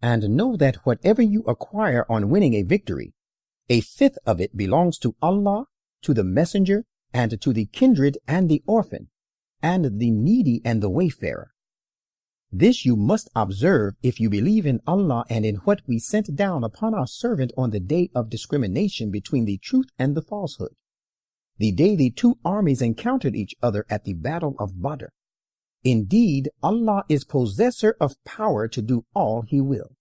And know that whatever you acquire on winning a victory, a fifth of it belongs to Allah, to the messenger, and to the kindred and the orphan, and the needy and the wayfarer. This you must observe if you believe in Allah and in what we sent down upon our servant on the day of discrimination between the truth and the falsehood, the day the two armies encountered each other at the battle of Badr. Indeed, Allah is possessor of power to do all He will.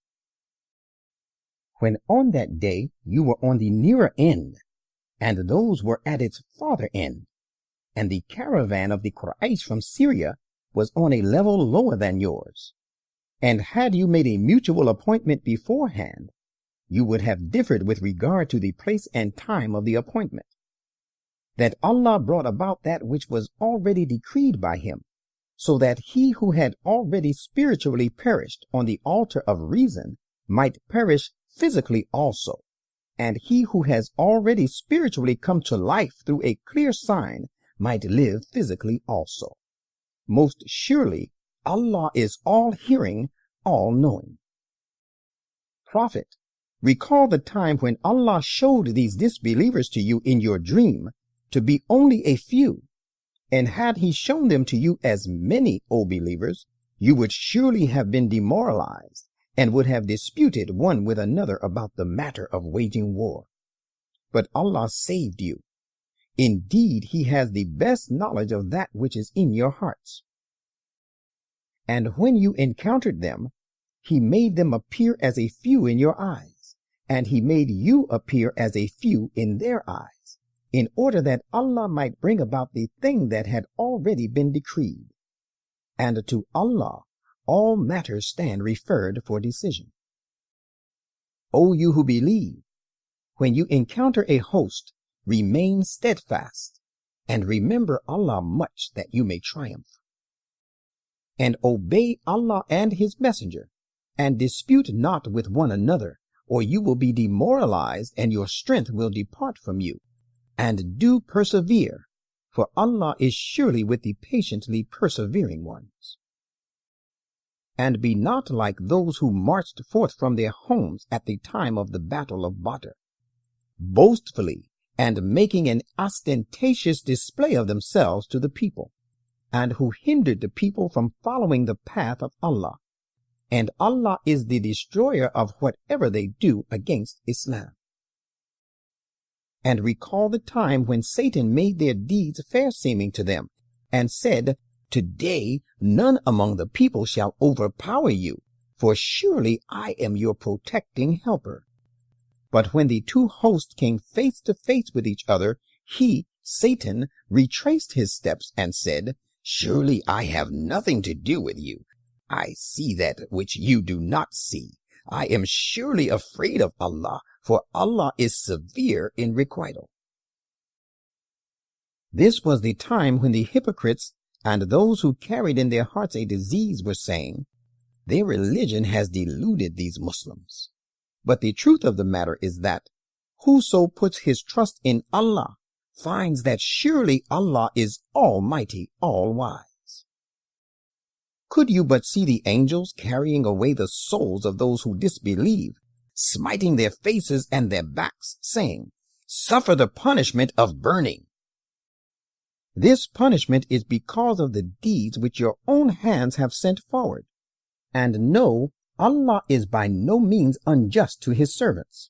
When on that day you were on the nearer end, and those were at its farther end, and the caravan of the Quraysh from Syria was on a level lower than yours, and had you made a mutual appointment beforehand, you would have differed with regard to the place and time of the appointment. That Allah brought about that which was already decreed by Him, so that he who had already spiritually perished on the altar of reason might perish physically also, and he who has already spiritually come to life through a clear sign might live physically also. Most surely Allah is all-hearing, all-knowing. Prophet, recall the time when Allah showed these disbelievers to you in your dream to be only a few, and had He shown them to you as many, O believers, you would surely have been demoralized and would have disputed one with another about the matter of waging war. But Allah saved you. Indeed, He has the best knowledge of that which is in your hearts. And when you encountered them, He made them appear as a few in your eyes, and He made you appear as a few in their eyes, in order that Allah might bring about the thing that had already been decreed. And to Allah all matters stand referred for decision. O you who believe, when you encounter a host, remain steadfast, and remember Allah much that you may triumph. And obey Allah and His messenger, and dispute not with one another, or you will be demoralized and your strength will depart from you. And do persevere, for Allah is surely with the patiently persevering ones. And be not like those who marched forth from their homes at the time of the battle of Badr, boastfully and making an ostentatious display of themselves to the people, and who hindered the people from following the path of Allah. And Allah is the destroyer of whatever they do against Islam. And recall the time when Satan made their deeds fair seeming to them, and said, Today none among the people shall overpower you, for surely I am your protecting helper. But when the two hosts came face to face with each other, he, Satan, retraced his steps and said, Surely I have nothing to do with you. I see that which you do not see. I am surely afraid of Allah, for Allah is severe in requital. This was the time when the hypocrites and those who carried in their hearts a disease were saying, Their religion has deluded these Muslims. But the truth of the matter is that whoso puts his trust in Allah finds that surely Allah is almighty, all-wise. Could you but see the angels carrying away the souls of those who disbelieve, smiting their faces and their backs, saying, Suffer the punishment of burning. This punishment is because of the deeds which your own hands have sent forward. And know, Allah is by no means unjust to His servants.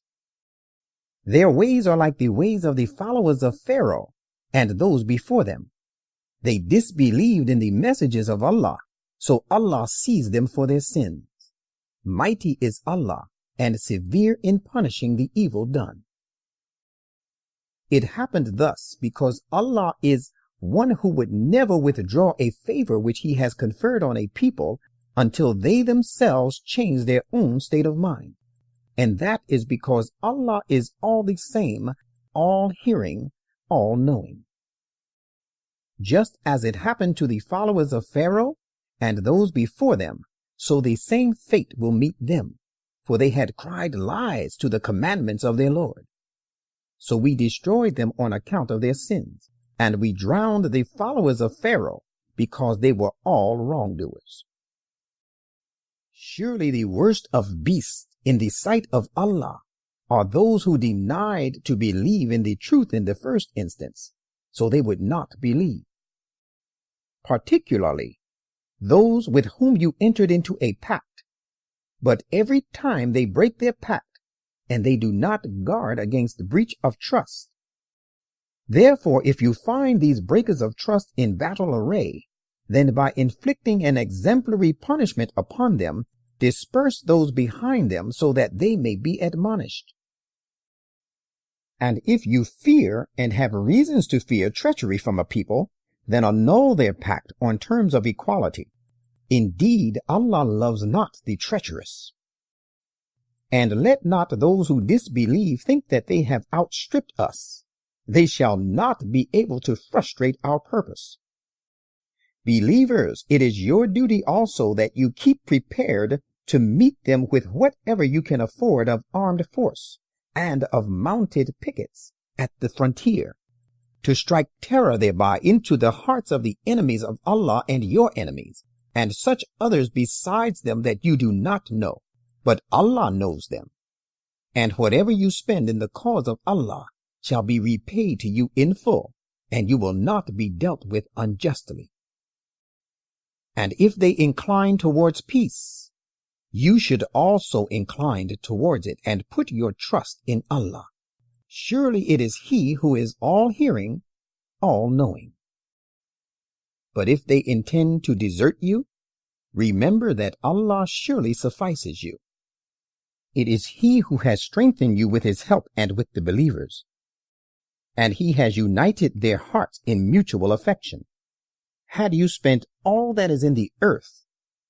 Their ways are like the ways of the followers of Pharaoh and those before them. They disbelieved in the messages of Allah, so Allah seized them for their sins. Mighty is Allah, and severe in punishing the evil done. It happened thus because Allah is one who would never withdraw a favor which He has conferred on a people until they themselves change their own state of mind. And that is because Allah is all the same, all-hearing, all-knowing. Just as it happened to the followers of Pharaoh and those before them, so the same fate will meet them, for they had cried lies to the commandments of their Lord. So we destroyed them on account of their sins, and we drowned the followers of Pharaoh because they were all wrongdoers. Surely the worst of beasts in the sight of Allah are those who denied to believe in the truth in the first instance, so they would not believe. Particularly those with whom you entered into a pact, but every time they break their pact, and they do not guard against breach of trust. Therefore, if you find these breakers of trust in battle array, then by inflicting an exemplary punishment upon them, disperse those behind them so that they may be admonished. And if you fear and have reasons to fear treachery from a people, then annul their pact on terms of equality. Indeed, Allah loves not the treacherous. And let not those who disbelieve think that they have outstripped us. They shall not be able to frustrate our purpose. Believers, it is your duty also that you keep prepared to meet them with whatever you can afford of armed force and of mounted pickets at the frontier, to strike terror thereby into the hearts of the enemies of Allah and your enemies, and such others besides them that you do not know, but Allah knows them. And whatever you spend in the cause of Allah shall be repaid to you in full, and you will not be dealt with unjustly. And if they incline towards peace, you should also incline towards it, and put your trust in Allah. Surely it is He who is all-hearing, all-knowing. But if they intend to desert you, remember that Allah surely suffices you. It is He who has strengthened you with His help and with the believers, and He has united their hearts in mutual affection. Had you spent all that is in the earth,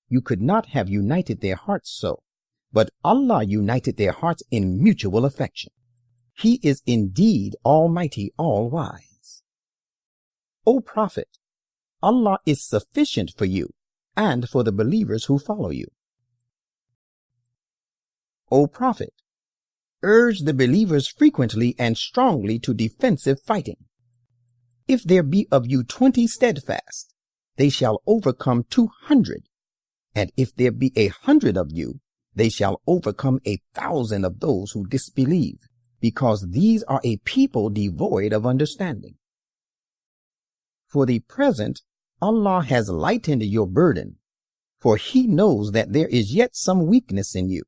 you could not have united their hearts so, but Allah united their hearts in mutual affection. He is indeed Almighty, all-wise. O Prophet, Allah is sufficient for you and for the believers who follow you. O Prophet, urge the believers frequently and strongly to defensive fighting. If there be of you 20 steadfast, they shall overcome 200. And if there be 100 of you, they shall overcome 1,000 of those who disbelieve, because these are a people devoid of understanding. For the present, Allah has lightened your burden, for He knows that there is yet some weakness in you.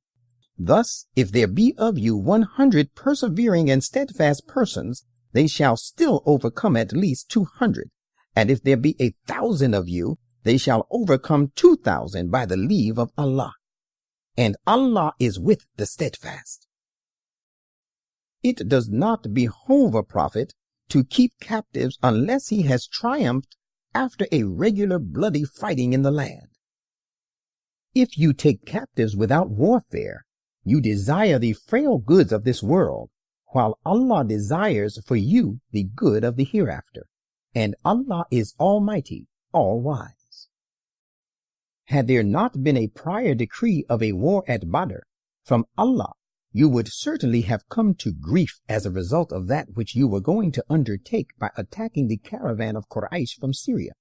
Thus, if there be of you 100 persevering and steadfast persons, they shall still overcome at least 200. And if there be 1,000 of you, they shall overcome 2,000 by the leave of Allah. And Allah is with the steadfast. It does not behove a prophet to keep captives unless he has triumphed after a regular bloody fighting in the land. If you take captives without warfare, you desire the frail goods of this world, while Allah desires for you the good of the hereafter, and Allah is Almighty, all-wise. Had there not been a prior decree of a war at Badr from Allah, you would certainly have come to grief as a result of that which you were going to undertake by attacking the caravan of Quraysh from Syria.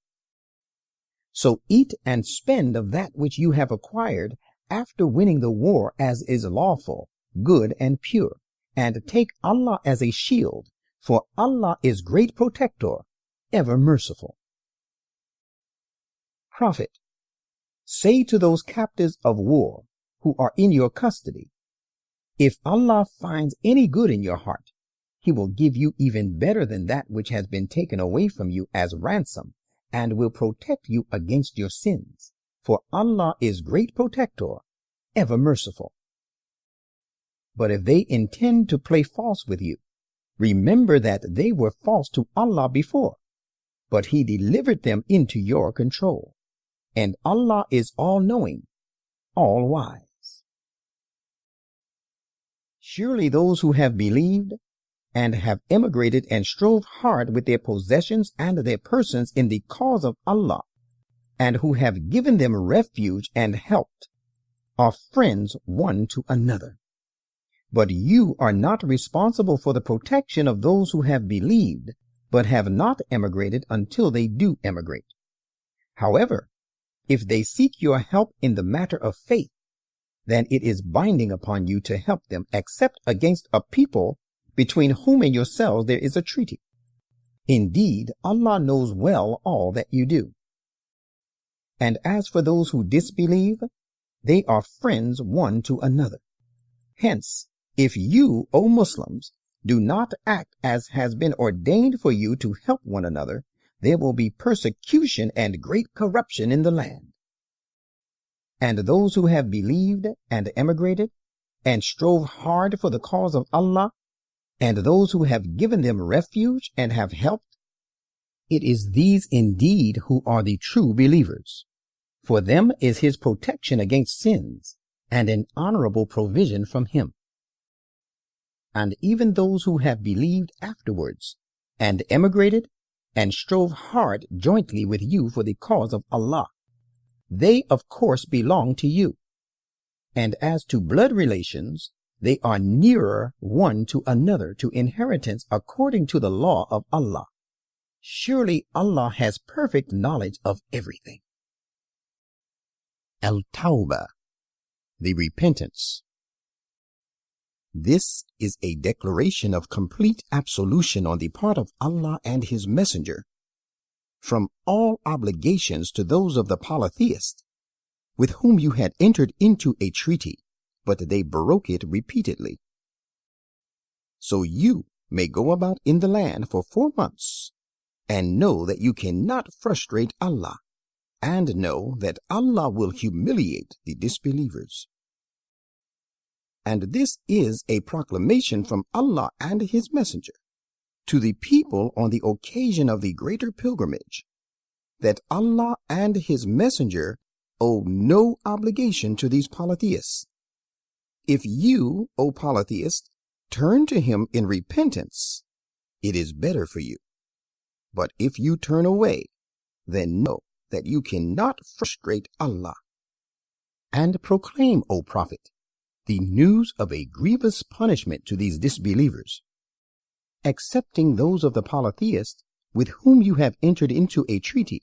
So eat and spend of that which you have acquired after winning the war as is lawful, good and pure, and take Allah as a shield, for Allah is great protector, ever merciful. Prophet, say to those captives of war who are in your custody, if Allah finds any good in your heart, He will give you even better than that which has been taken away from you as ransom, and will protect you against your sins, for Allah is great protector, ever merciful. But if they intend to play false with you, remember that they were false to Allah before, but He delivered them into your control. And Allah is all-knowing, all-wise. Surely those who have believed and have emigrated and strove hard with their possessions and their persons in the cause of Allah, and who have given them refuge and helped, are friends one to another. But you are not responsible for the protection of those who have believed, but have not emigrated until they do emigrate. However, if they seek your help in the matter of faith, than it is binding upon you to help them, except against a people between whom and yourselves there is a treaty. Indeed, Allah knows well all that you do. And as for those who disbelieve, they are friends one to another. Hence, if you, O Muslims, do not act as has been ordained for you to help one another, there will be persecution and great corruption in the land. And those who have believed and emigrated and strove hard for the cause of Allah, and those who have given them refuge and have helped, it is these indeed who are the true believers. For them is his protection against sins and an honorable provision from him. And even those who have believed afterwards and emigrated and strove hard jointly with you for the cause of Allah, they of course belong to you. And as to blood relations, they are nearer one to another to inheritance according to the law of Allah. Surely Allah has perfect knowledge of everything. Al-Tawbah, the repentance. This is a declaration of complete absolution on the part of Allah and His Messenger from all obligations to those of the polytheists, with whom you had entered into a treaty, but they broke it repeatedly. So you may go about in the land for 4 months, and know that you cannot frustrate Allah, and know that Allah will humiliate the disbelievers. And this is a proclamation from Allah and His Messenger to the people on the occasion of the greater pilgrimage, that Allah and His Messenger owe no obligation to these polytheists. If you, O polytheist, turn to Him in repentance, it is better for you. But if you turn away, then know that you cannot frustrate Allah. And proclaim, O Prophet, the news of a grievous punishment to these disbelievers, excepting those of the polytheists with whom you have entered into a treaty,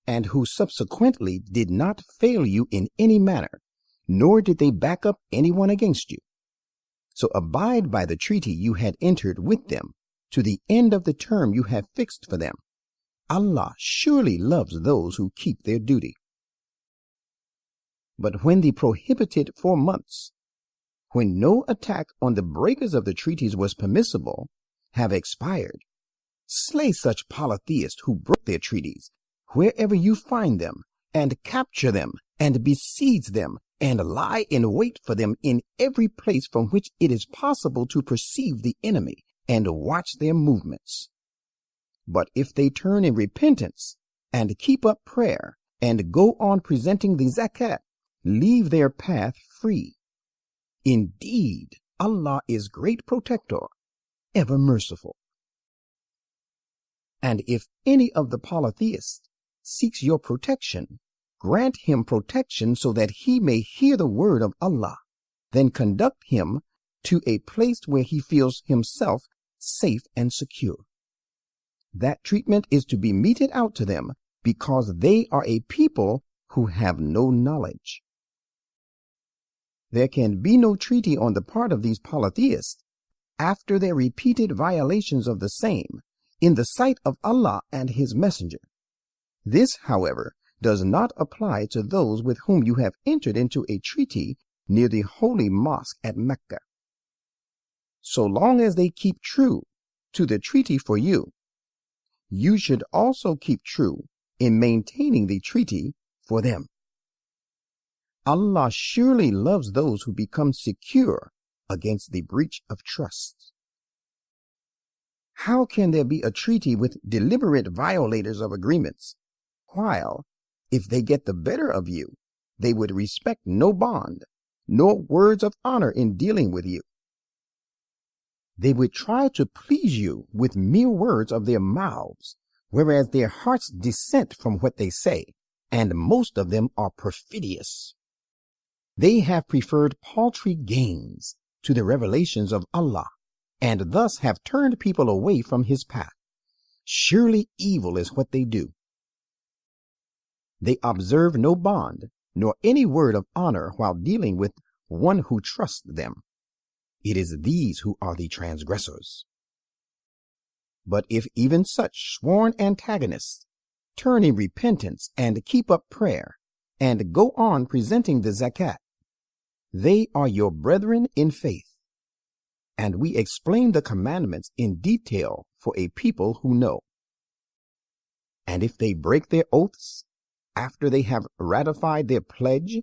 and who subsequently did not fail you in any manner, nor did they back up anyone against you. So abide by the treaty you had entered with them to the end of the term you have fixed for them. Allah surely loves those who keep their duty. But when the prohibited 4 months, when no attack on the breakers of the treaties was permissible, have expired, slay such polytheists who broke their treaties, wherever you find them, and capture them, and besiege them, and lie in wait for them in every place from which it is possible to perceive the enemy, and watch their movements. But if they turn in repentance, and keep up prayer, and go on presenting the zakat, leave their path free. Indeed, Allah is great protector, ever merciful. And if any of the polytheists seeks your protection, grant him protection so that he may hear the word of Allah, then conduct him to a place where he feels himself safe and secure. That treatment is to be meted out to them because they are a people who have no knowledge. There can be no treaty on the part of these polytheists after their repeated violations of the same in the sight of Allah and His Messenger. This, however, does not apply to those with whom you have entered into a treaty near the holy mosque at Mecca. So long as they keep true to the treaty for you, you should also keep true in maintaining the treaty for them. Allah surely loves those who become secure against the breach of trust. How can there be a treaty with deliberate violators of agreements, while, if they get the better of you, they would respect no bond, nor words of honor in dealing with you? They would try to please you with mere words of their mouths, whereas their hearts dissent from what they say, and most of them are perfidious. They have preferred paltry gains to the revelations of Allah, and thus have turned people away from His path. Surely evil is what they do. They observe no bond, nor any word of honor while dealing with one who trusts them. It is these who are the transgressors. But if even such sworn antagonists turn in repentance and keep up prayer and go on presenting the zakat, they are your brethren in faith. And we explain the commandments in detail for a people who know. And if they break their oaths after they have ratified their pledge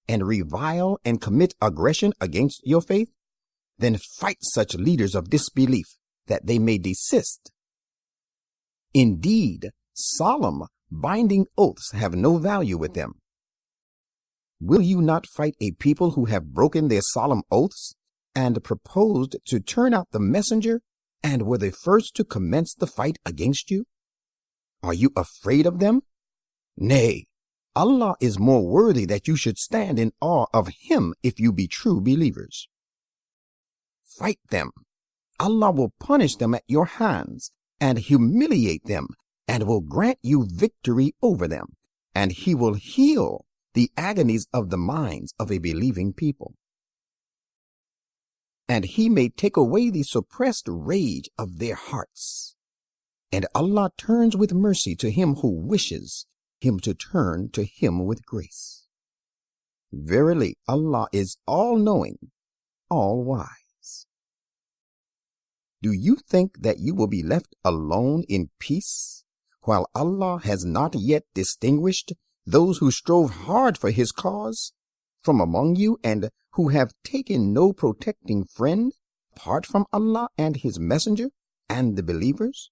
and revile and commit aggression against your faith, then fight such leaders of disbelief that they may desist. Indeed, solemn, binding oaths have no value with them. Will you not fight a people who have broken their solemn oaths and proposed to turn out the messenger and were the first to commence the fight against you? Are you afraid of them? Nay, Allah is more worthy that you should stand in awe of Him if you be true believers. Fight them. Allah will punish them at your hands and humiliate them and will grant you victory over them, and He will heal the agonies of the minds of a believing people. And He may take away the suppressed rage of their hearts. And Allah turns with mercy to him who wishes him to turn to him with grace. Verily, Allah is all-knowing, all-wise. Do you think that you will be left alone in peace, while Allah has not yet distinguished those who strove hard for His cause from among you and who have taken no protecting friend apart from Allah and His messenger and the believers?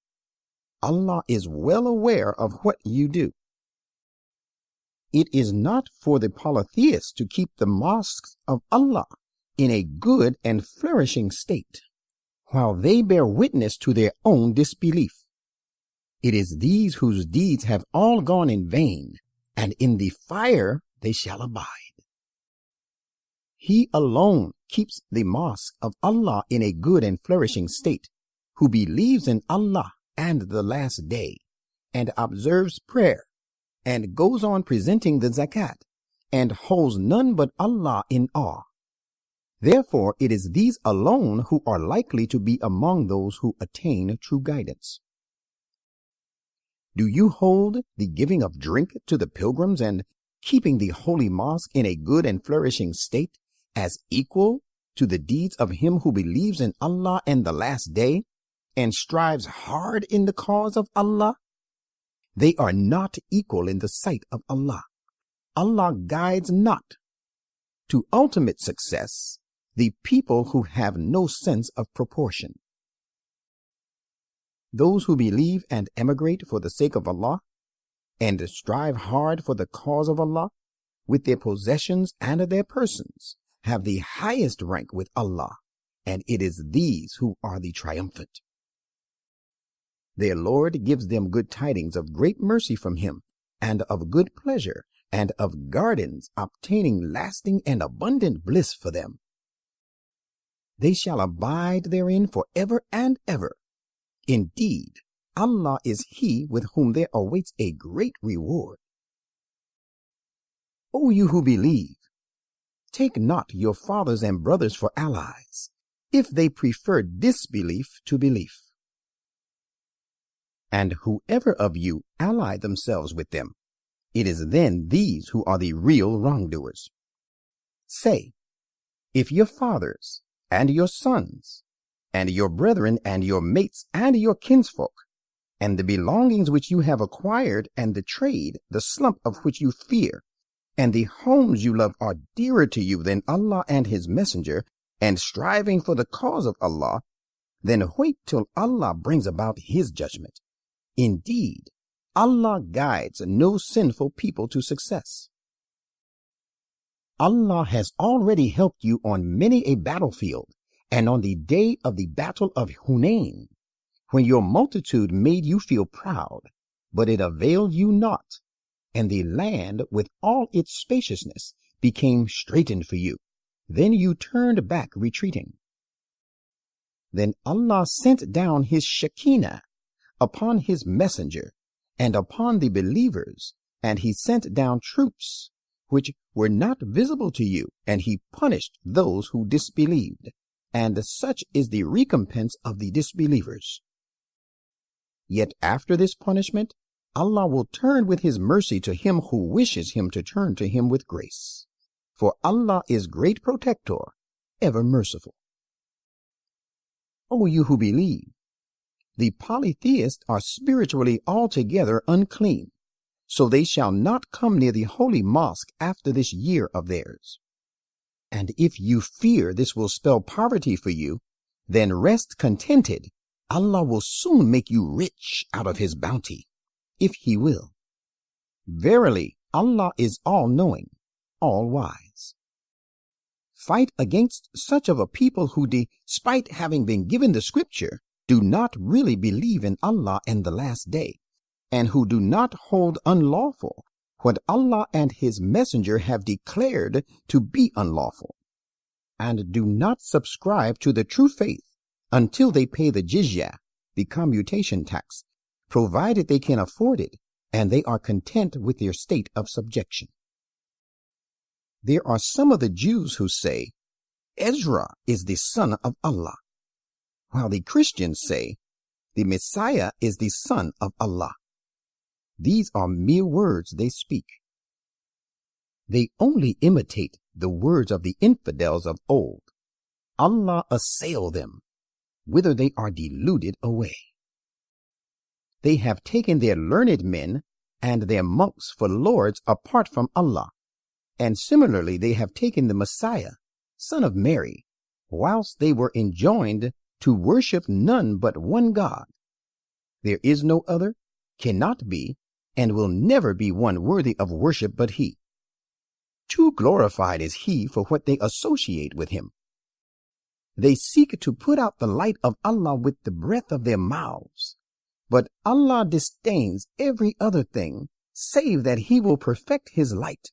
Allah is well aware of what you do. It is not for the polytheists to keep the mosques of Allah in a good and flourishing state, while they bear witness to their own disbelief. It is these whose deeds have all gone in vain, and in the fire they shall abide. He alone keeps the mosque of Allah in a good and flourishing state, who believes in Allah and the last day, and observes prayer, and goes on presenting the zakat, and holds none but Allah in awe. Therefore it is these alone who are likely to be among those who attain true guidance. Do you hold the giving of drink to the pilgrims and keeping the holy mosque in a good and flourishing state as equal to the deeds of him who believes in Allah and the last day, and strives hard in the cause of Allah? They are not equal in the sight of Allah. Allah guides not to ultimate success the people who have no sense of proportion. Those who believe and emigrate for the sake of Allah, and strive hard for the cause of Allah, with their possessions and their persons, have the highest rank with Allah, and it is these who are the triumphant. Their Lord gives them good tidings of great mercy from Him, and of good pleasure, and of gardens obtaining lasting and abundant bliss for them. They shall abide therein for ever and ever. Indeed, Allah is He with whom there awaits a great reward. O you who believe, take not your fathers and brothers for allies, if they prefer disbelief to belief. And whoever of you ally themselves with them, it is then these who are the real wrongdoers. Say, if your fathers and your sons and your brethren and your mates and your kinsfolk and the belongings which you have acquired and the trade, the slump of which you fear, and the homes you love are dearer to you than Allah and His messenger, and striving for the cause of Allah, then wait till Allah brings about His judgment. Indeed, Allah guides no sinful people to success. Allah has already helped you on many a battlefield, and on the day of the battle of Hunain, when your multitude made you feel proud, but it availed you not, and the land with all its spaciousness became straitened for you. Then you turned back retreating. Then Allah sent down His Shekinah upon His messenger and upon the believers, and He sent down troops which were not visible to you, and he punished those who disbelieved, and such is the recompense of the disbelievers. Yet after this punishment, Allah will turn with his mercy to him who wishes him to turn to him with grace. For Allah is great protector, ever merciful. O you who believe, the polytheists are spiritually altogether unclean, so they shall not come near the holy mosque after this year of theirs. And if you fear this will spell poverty for you, then rest contented. Allah will soon make you rich out of his bounty, if he will. Verily, Allah is all-knowing, all-wise. Fight against such of a people who, despite having been given the scripture, do not really believe in Allah and the last day, and who do not hold unlawful what Allah and his messenger have declared to be unlawful, and do not subscribe to the true faith until they pay the jizya, the commutation tax, provided they can afford it, and they are content with their state of subjection. There are some of the Jews who say, Ezra is the son of Allah, while the Christians say, the Messiah is the son of Allah. These are mere words they speak. They only imitate the words of the infidels of old. Allah assail them, whither they are deluded away. They have taken their learned men and their monks for lords apart from Allah, and similarly they have taken the Messiah, son of Mary, whilst they were enjoined to worship none but one God. There is no other, cannot be, and will never be one worthy of worship but he. Too glorified is he for what they associate with him. They seek to put out the light of Allah with the breath of their mouths, but Allah disdains every other thing save that he will perfect his light,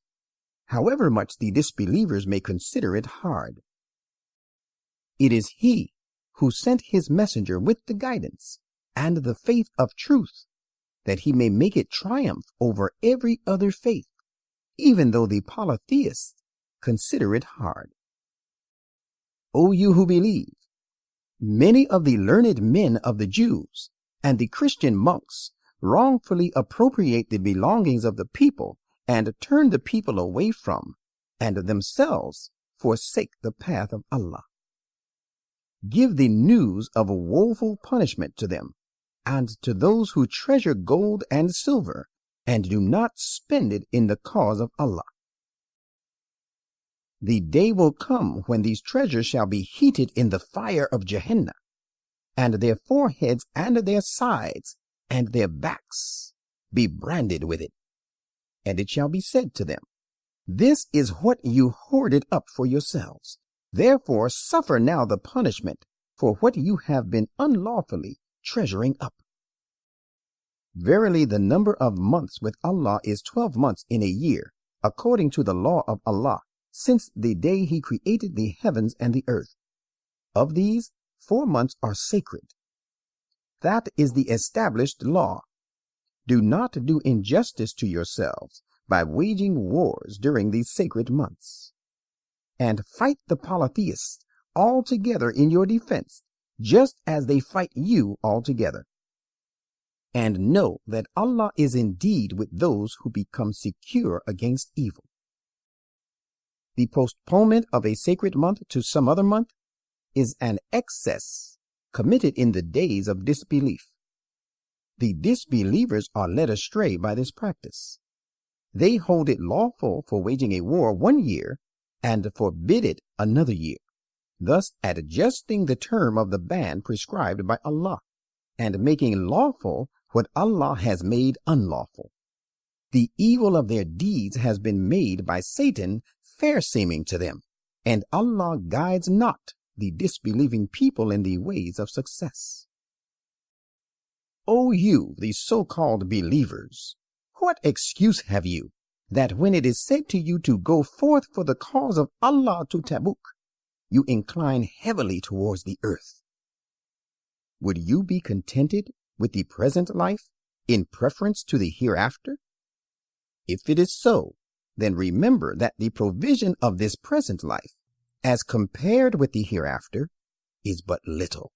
however much the disbelievers may consider it hard. It is he who sent his messenger with the guidance and the faith of truth, that he may make it triumph over every other faith, even though the polytheists consider it hard. O you who believe, many of the learned men of the Jews and the Christian monks wrongfully appropriate the belongings of the people and turn the people away from, and themselves forsake the path of Allah. Give the news of a woeful punishment to them, and to those who treasure gold and silver, and do not spend it in the cause of Allah. The day will come when these treasures shall be heated in the fire of Jahannam, and their foreheads and their sides and their backs be branded with it. And it shall be said to them, this is what you hoarded up for yourselves. Therefore suffer now the punishment for what you have been unlawfully treasuring up. Verily the number of months with Allah is 12 months in a year, according to the law of Allah, since the day he created the heavens and the earth. Of these, 4 months are sacred. That is the established law. Do not do injustice to yourselves by waging wars during these sacred months. And fight the polytheists altogether in your defense, just as they fight you altogether. And know that Allah is indeed with those who become secure against evil. The postponement of a sacred month to some other month is an excess committed in the days of disbelief. The disbelievers are led astray by this practice. They hold it lawful for waging a war 1 year and forbid it another year, thus adjusting the term of the ban prescribed by Allah, and making lawful what Allah has made unlawful. The evil of their deeds has been made by Satan fair seeming to them, and Allah guides not the disbelieving people in the ways of success. O you, the so-called believers, what excuse have you, that when it is said to you to go forth for the cause of Allah to Tabuk, you incline heavily towards the earth? Would you be contented with the present life in preference to the hereafter? If it is so, then remember that the provision of this present life, as compared with the hereafter, is but little.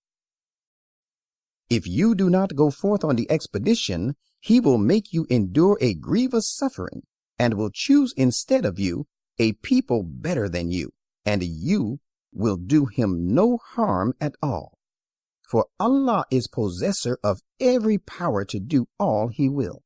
If you do not go forth on the expedition, he will make you endure a grievous suffering, and will choose instead of you a people better than you, and you will do him no harm at all. For Allah is possessor of every power to do all he will.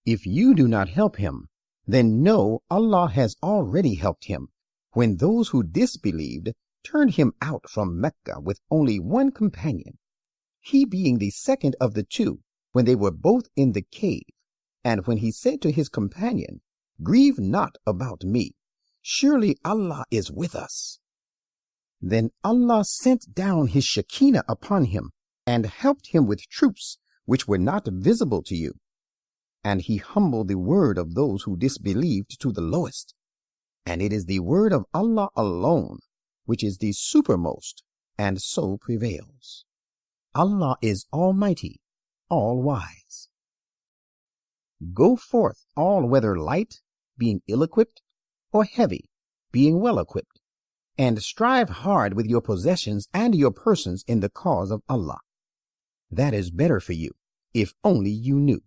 If you do not help him, then know Allah has already helped him, when those who disbelieved turned him out from Mecca with only one companion, he being the second of the two, when they were both in the cave, and when he said to his companion, "Grieve not about me, surely Allah is with us." Then Allah sent down his Shekinah upon him, and helped him with troops which were not visible to you. And he humbled the word of those who disbelieved to the lowest. And it is the word of Allah alone, which is the supermost, and so prevails. Allah is almighty, all-wise. Go forth all whether light, being ill-equipped, or heavy, being well-equipped, and strive hard with your possessions and your persons in the cause of Allah. That is better for you, if only you knew.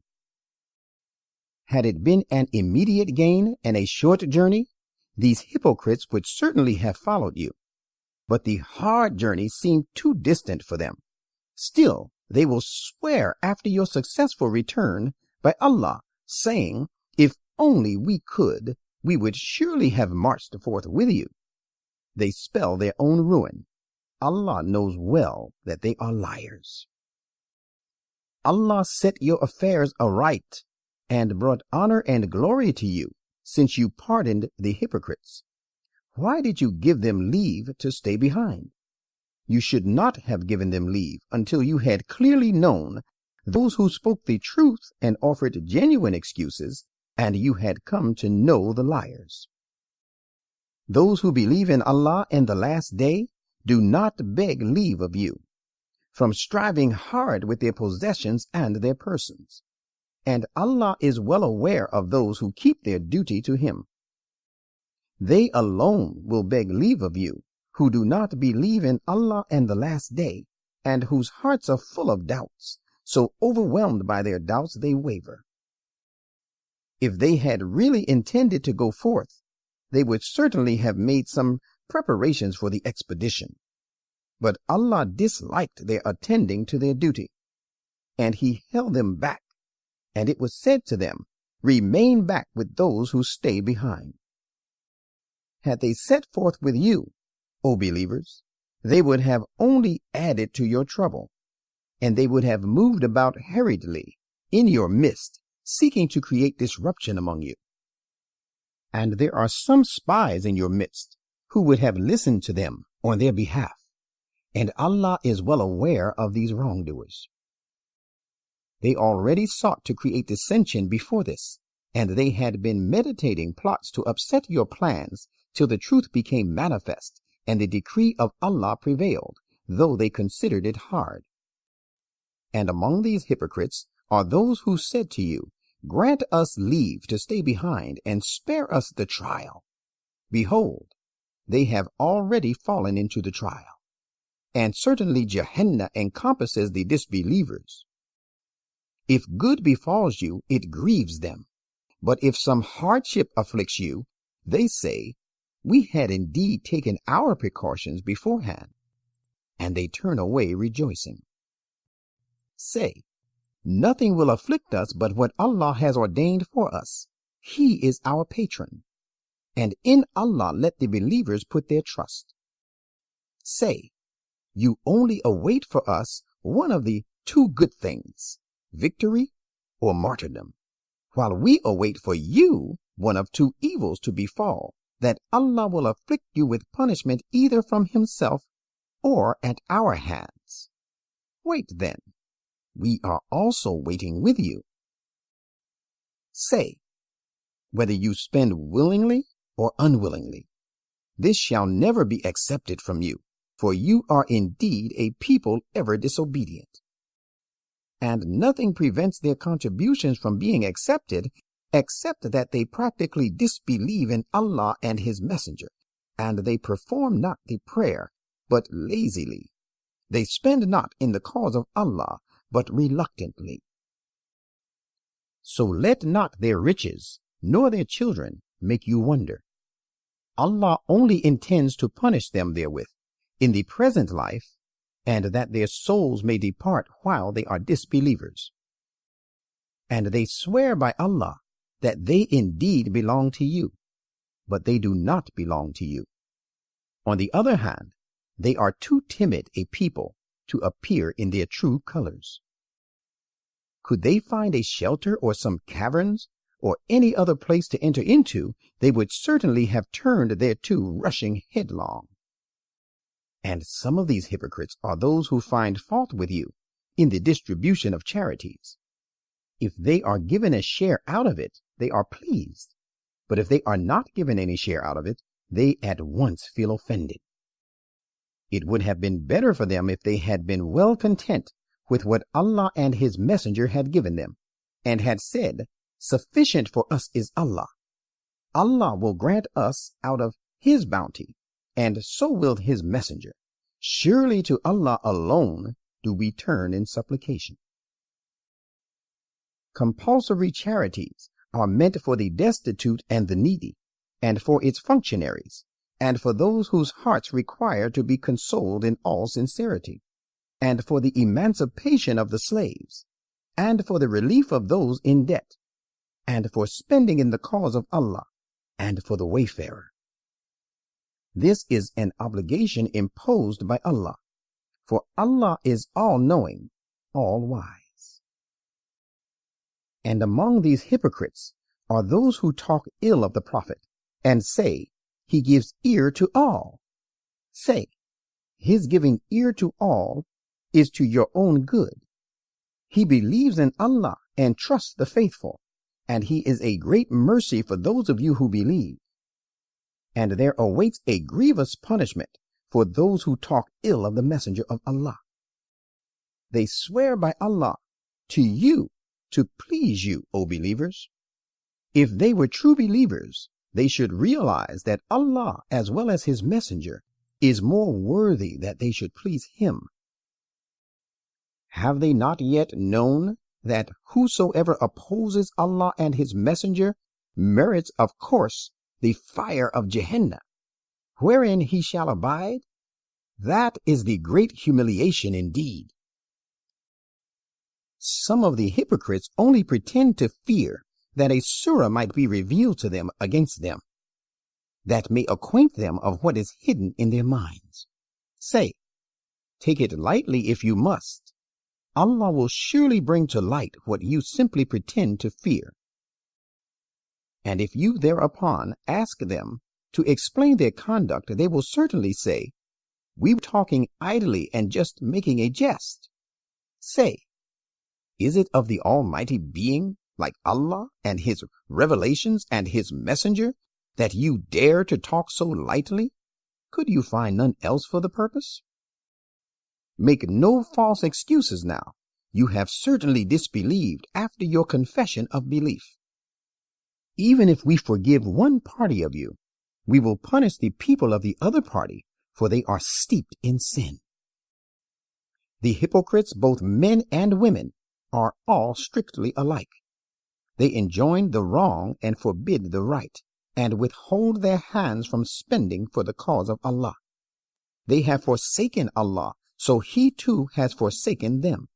Had it been an immediate gain and a short journey, these hypocrites would certainly have followed you. But the hard journey seemed too distant for them. Still, they will swear after your successful return by Allah, saying, "If only we could, we would surely have marched forth with you." They spell their own ruin. Allah knows well that they are liars. Allah set your affairs aright, and brought honor and glory to you, since you pardoned the hypocrites. Why did you give them leave to stay behind? You should not have given them leave until you had clearly known those who spoke the truth and offered genuine excuses, and you had come to know the liars. Those who believe in Allah and the last day do not beg leave of you from striving hard with their possessions and their persons. And Allah is well aware of those who keep their duty to him. They alone will beg leave of you who do not believe in Allah and the last day, and whose hearts are full of doubts, so overwhelmed by their doubts they waver. If they had really intended to go forth, they would certainly have made some preparations for the expedition. But Allah disliked their attending to their duty, and he held them back, and it was said to them, "Remain back with those who stay behind." Had they set forth with you, O believers, they would have only added to your trouble, and they would have moved about hurriedly in your midst, seeking to create disruption among you. And there are some spies in your midst who would have listened to them on their behalf, and Allah is well aware of these wrongdoers. They already sought to create dissension before this, and they had been meditating plots to upset your plans till the truth became manifest, and the decree of Allah prevailed, though they considered it hard. And among these hypocrites are those who said to you, "Grant us leave to stay behind, and spare us the trial." Behold, they have already fallen into the trial, and certainly Gehenna encompasses the disbelievers. If good befalls you, it grieves them. But if some hardship afflicts you, they say, "We had indeed taken our precautions beforehand," and they turn away rejoicing. Say, "Nothing will afflict us but what Allah has ordained for us. He is our patron, and in Allah let the believers put their trust." Say, "You only await for us one of the two good things, victory or martyrdom, while we await for you one of two evils to befall, that Allah will afflict you with punishment either from himself or at our hands. Wait then, we are also waiting with you." Say, whether you spend willingly or unwillingly, this shall never be accepted from you, for you are indeed a people ever disobedient. And nothing prevents their contributions from being accepted except that they practically disbelieve in Allah and His Messenger, and they perform not the prayer, but lazily. They spend not in the cause of Allah, but reluctantly. So let not their riches, nor their children, make you wonder. Allah only intends to punish them therewith in the present life, and that their souls may depart while they are disbelievers. And they swear by Allah that they indeed belong to you, but they do not belong to you. On the other hand, they are too timid a people to appear in their true colors. Could they find a shelter or some caverns or any other place to enter into, they would certainly have turned thereto, rushing headlong. And some of these hypocrites are those who find fault with you in the distribution of charities. If they are given a share out of it, they are pleased. But if they are not given any share out of it, they at once feel offended. It would have been better for them if they had been well content with what Allah and His Messenger had given them, and had said, "Sufficient for us is Allah. Allah will grant us out of His bounty, and so will His Messenger. Surely to Allah alone do we turn in supplication." Compulsory charities are meant for the destitute and the needy, and for its functionaries, and for those whose hearts require to be consoled in all sincerity, and for the emancipation of the slaves, and for the relief of those in debt, and for spending in the cause of Allah, and for the wayfarer. This is an obligation imposed by Allah, for Allah is all-knowing, all-wise. And among these hypocrites are those who talk ill of the Prophet, and say, "He gives ear to all." Say, his giving ear to all is to your own good. He believes in Allah and trusts the faithful, and He is a great mercy for those of you who believe. And there awaits a grievous punishment for those who talk ill of the Messenger of Allah. They swear by Allah to you to please you, O believers. If they were true believers, they should realize that Allah, as well as His Messenger, is more worthy that they should please Him. Have they not yet known that whosoever opposes Allah and His Messenger merits, of course, the fire of Gehenna, wherein he shall abide? That is the great humiliation indeed. Some of the hypocrites only pretend to fear that a surah might be revealed to them against them, that may acquaint them of what is hidden in their minds. Say, take it lightly if you must. Allah will surely bring to light what you simply pretend to fear. And if you thereupon ask them to explain their conduct, they will certainly say, "We were talking idly and just making a jest." Say, is it of the Almighty Being, like Allah and His revelations and His Messenger, that you dare to talk so lightly? Could you find none else for the purpose? Make no false excuses now. You have certainly disbelieved after your confession of belief. Even if we forgive one party of you, we will punish the people of the other party, for they are steeped in sin. The hypocrites, both men and women, are all strictly alike. They enjoin the wrong and forbid the right, and withhold their hands from spending for the cause of Allah. They have forsaken Allah, so He too has forsaken them.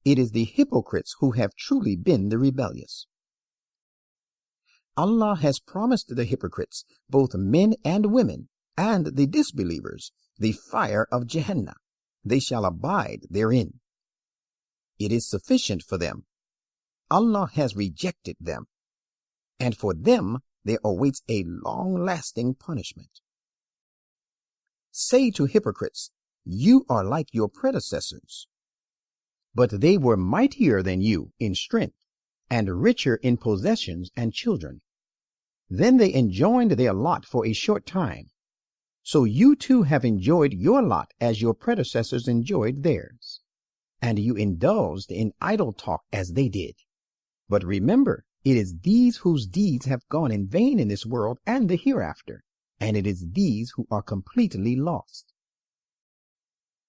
It is the hypocrites who have truly been the rebellious. Allah has promised the hypocrites, both men and women, and the disbelievers, the fire of Gehenna. They shall abide therein. It is sufficient for them. Allah has rejected them, and for them there awaits a long-lasting punishment. Say to hypocrites, "You are like your predecessors." But they were mightier than you in strength, and richer in possessions and children. Then they enjoyed their lot for a short time. So you too have enjoyed your lot as your predecessors enjoyed theirs. And you indulged in idle talk as they did. But remember It is these whose deeds have gone in vain in this world and the hereafter, and it is these who are completely lost.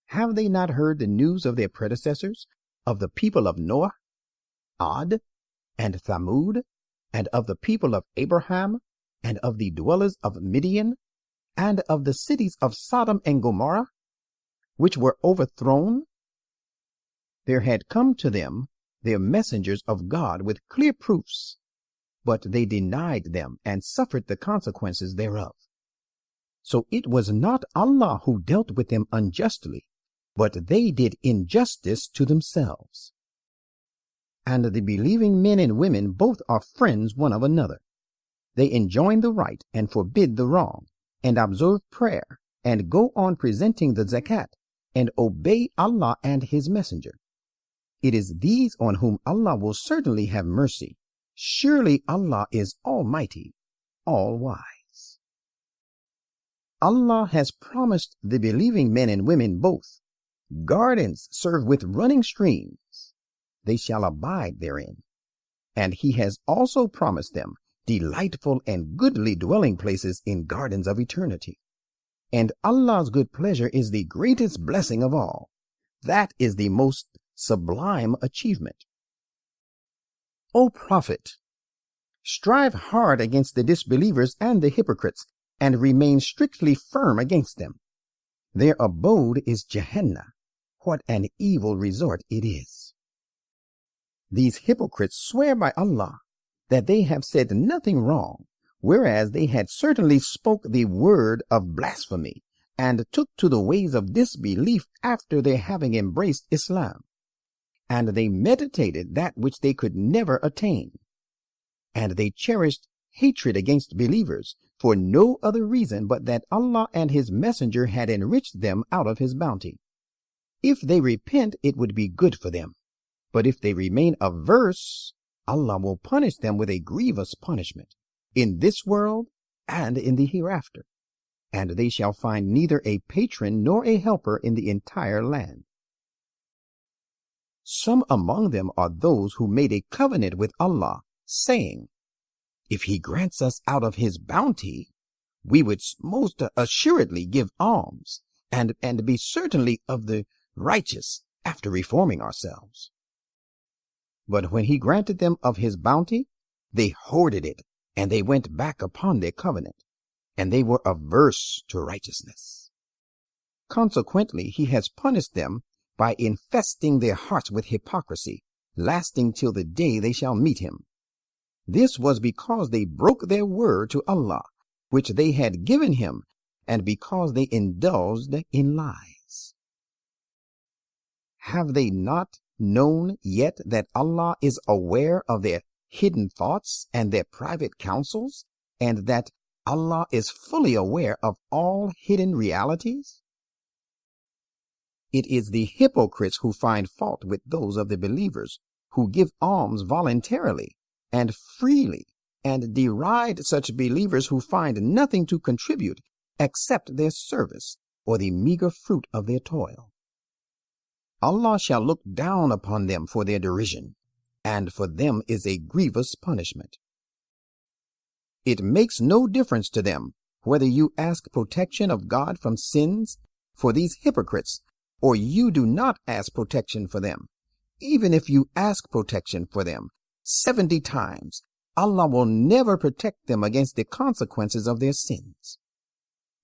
Have they not heard the news of their predecessors, of the people of Noah, Ad, and Thamud, and of the people of Abraham, and of the dwellers of Midian, and of the cities of Sodom and Gomorrah, which were overthrown? There had come to them their messengers of God with clear proofs, but they denied them and suffered the consequences thereof. So it was not Allah who dealt with them unjustly, but they did injustice to themselves. And the believing men and women both are friends one of another. They enjoin the right and forbid the wrong, and observe prayer, and go on presenting the zakat, and obey Allah and His Messenger. It is these on whom Allah will certainly have mercy. Surely Allah is Almighty, all-wise. Allah has promised the believing men and women both gardens served with running streams. They shall abide therein. And He has also promised them delightful and goodly dwelling places in gardens of eternity. And Allah's good pleasure is the greatest blessing of all. That is the most sublime achievement. O Prophet, strive hard against the disbelievers and the hypocrites, and remain strictly firm against them. Their abode is Jahannam. What an evil resort it is. These hypocrites swear by Allah that they have said nothing wrong, whereas they had certainly spoke the word of blasphemy, and took to the ways of disbelief after their having embraced Islam. And they meditated that which they could never attain. And they cherished hatred against believers for no other reason but that Allah and His Messenger had enriched them out of His bounty. If they repent, it would be good for them. But if they remain averse, Allah will punish them with a grievous punishment in this world and in the hereafter. And they shall find neither a patron nor a helper in the entire land. Some among them are those who made a covenant with Allah, saying, if He grants us out of His bounty, we would most assuredly give alms, and be certainly of the righteous after reforming ourselves. But when He granted them of His bounty, they hoarded it, and they went back upon their covenant, and they were averse to righteousness. Consequently, He has punished them by infesting their hearts with hypocrisy, lasting till the day they shall meet Him. This was because they broke their word to Allah, which they had given Him, and because they indulged in lies. Have they not known yet that Allah is aware of their hidden thoughts and their private counsels, and that Allah is fully aware of all hidden realities? It is the hypocrites who find fault with those of the believers who give alms voluntarily and freely, and deride such believers who find nothing to contribute except their service or the meager fruit of their toil. Allah shall look down upon them for their derision, and for them is a grievous punishment. It makes no difference to them whether you ask protection of God from sins for these hypocrites, or you do not ask protection for them. Even if you ask protection for them 70 times, Allah will never protect them against the consequences of their sins.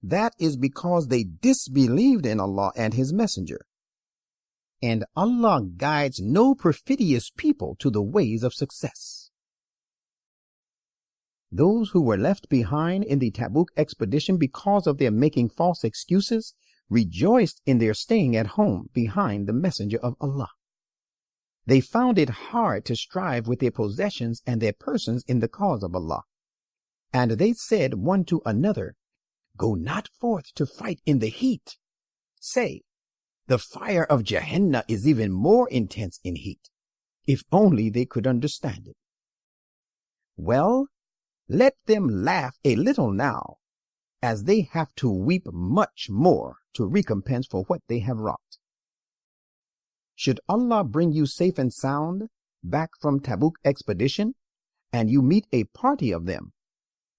That is because they disbelieved in Allah and His Messenger. And Allah guides no perfidious people to the ways of success. Those who were left behind in the Tabuk expedition because of their making false excuses rejoiced in their staying at home behind the Messenger of Allah. They found it hard to strive with their possessions and their persons in the cause of Allah. And they said one to another, go not forth to fight in the heat. Say, the fire of Jahannam is even more intense in heat. If only they could understand it. Well, let them laugh a little now, as they have to weep much more to recompense for what they have wrought. Should Allah bring you safe and sound back from Tabuk expedition, and you meet a party of them,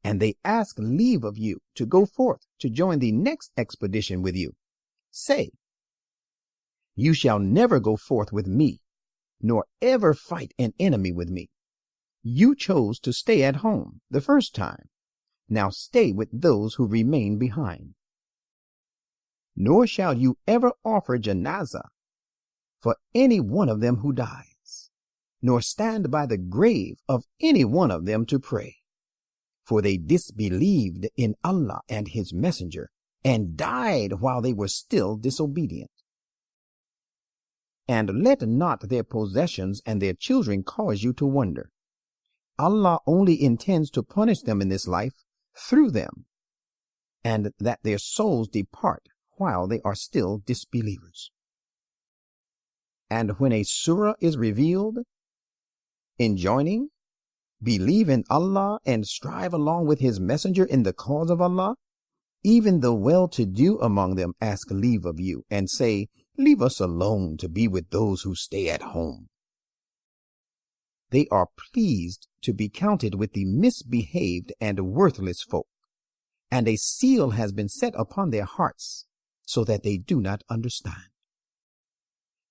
and they ask leave of you to go forth to join the next expedition with you, say, you shall never go forth with me, nor ever fight an enemy with me. You chose to stay at home the first time. Now stay with those who remain behind. Nor shall you ever offer janazah for any one of them who dies, nor stand by the grave of any one of them to pray. For they disbelieved in Allah and His Messenger, and died while they were still disobedient. And let not their possessions and their children cause you to wonder. Allah only intends to punish them in this life through them, and that their souls depart while they are still disbelievers. And when a surah is revealed, enjoining, believe in Allah and strive along with His Messenger in the cause of Allah, even the well-to-do among them ask leave of you and say, leave us alone to be with those who stay at home. They are pleased to be counted with the misbehaved and worthless folk, and a seal has been set upon their hearts so that they do not understand.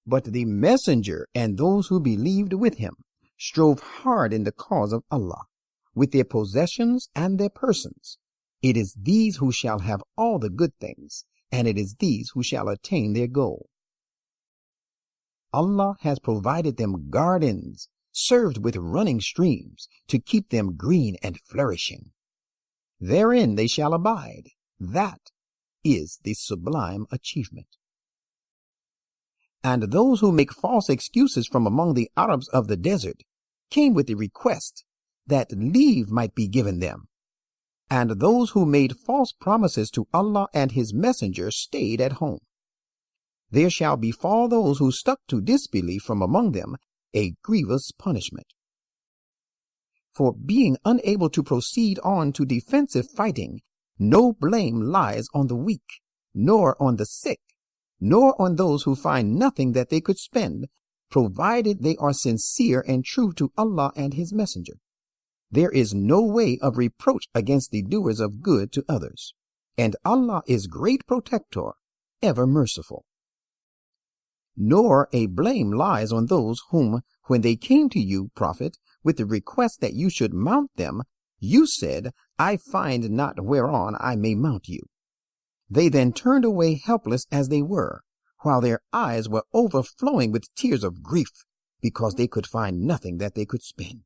But the Messenger and those who believed with him strove hard in the cause of Allah, with their possessions and their persons. It is these who shall have all the good things, and it is these who shall attain their goal. Allah has provided them gardens served with running streams to keep them green and flourishing. Therein they shall abide. That is the sublime achievement. And those who make false excuses from among the Arabs of the desert came with the request that leave might be given them. And those who made false promises to Allah and His Messenger stayed at home. There shall befall those who stuck to disbelief from among them a grievous punishment. For being unable to proceed on to defensive fighting, no blame lies on the weak, nor on the sick, nor on those who find nothing that they could spend, provided they are sincere and true to Allah and His Messenger. There is no way of reproach against the doers of good to others, and Allah is great protector, ever merciful. Nor a blame lies on those whom, when they came to you, Prophet, with the request that you should mount them, you said, I find not whereon I may mount you. They then turned away helpless as they were, while their eyes were overflowing with tears of grief, because they could find nothing that they could spend.